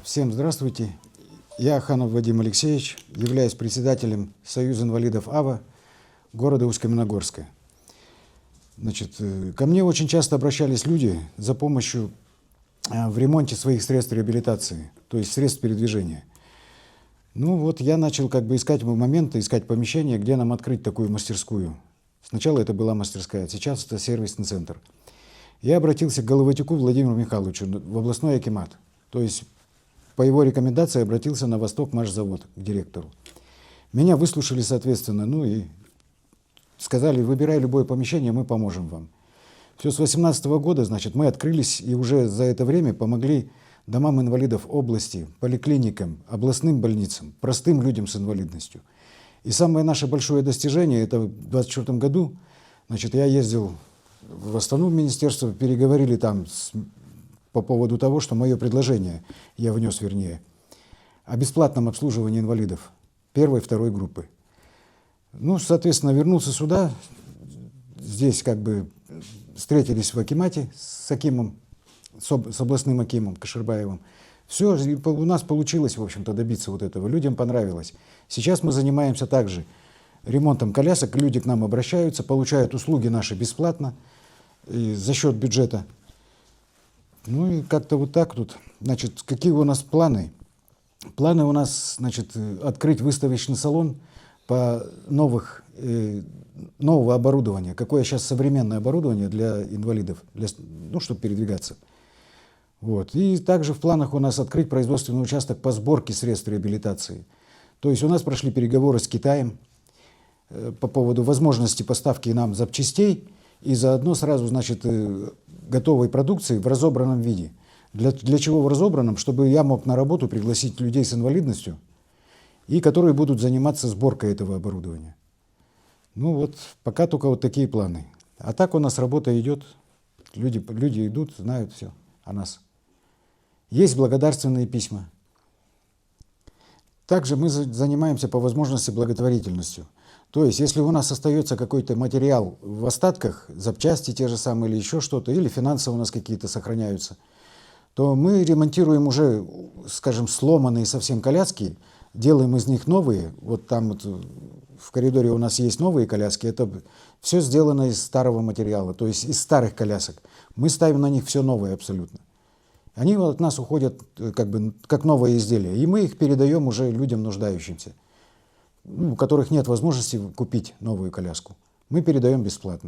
Всем здравствуйте. Я Аханов Вадим Алексеевич, являюсь председателем Союза инвалидов АВА города Усть-Каменогорска. Значит, ко мне очень часто обращались люди за помощью в ремонте своих средств реабилитации, то есть средств передвижения. Ну вот я начал искать моменты, искать помещение, где нам открыть такую мастерскую. Сначала это была мастерская, сейчас это сервисный центр. Я обратился к Головатюку Владимиру Михайловичу в областной акимат. То есть по его рекомендации обратился на Восток-Машзавод к директору. Меня выслушали, соответственно, и сказали: выбирай любое помещение, мы поможем вам. Все с 2018 года, значит, мы открылись и уже за это время помогли домам инвалидов области, поликлиникам, областным больницам, простым людям с инвалидностью. И самое наше большое достижение, это в 2024 году, значит, я ездил в Астану, в министерство, переговорили там по поводу того, что мое предложение, я внес, вернее, о бесплатном обслуживании инвалидов первой и второй группы. Соответственно, вернулся сюда, здесь встретились в акимате с акимом, с областным акимом Каширбаевым. Все, у нас получилось, в общем-то, добиться вот этого. Людям понравилось. Сейчас мы занимаемся также ремонтом колясок. Люди к нам обращаются, получают услуги наши бесплатно и за счет бюджета. И как-то вот так тут. Значит, какие у нас планы? Планы у нас, значит, открыть выставочный салон по нового оборудования. Какое сейчас современное оборудование для инвалидов, чтобы передвигаться. Вот. И также в планах у нас открыть производственный участок по сборке средств реабилитации. То есть у нас прошли переговоры с Китаем по поводу возможности поставки нам запчастей и заодно сразу, значит, готовой продукции в разобранном виде. Для чего в разобранном? Чтобы я мог на работу пригласить людей с инвалидностью, и которые будут заниматься сборкой этого оборудования. Пока только вот такие планы. А так у нас работа идет, люди идут, знают все о нас. Есть благодарственные письма. Также мы занимаемся по возможности благотворительностью. То есть, если у нас остается какой-то материал в остатках, запчасти те же самые или еще что-то, или финансы у нас какие-то сохраняются, то мы ремонтируем уже, скажем, сломанные совсем коляски, делаем из них новые. Вот там в коридоре у нас есть новые коляски. Это все сделано из старого материала, то есть из старых колясок. Мы ставим на них все новое абсолютно. Они от нас уходят как новое изделие. И мы их передаем уже людям нуждающимся, у которых нет возможности купить новую коляску. Мы передаем бесплатно.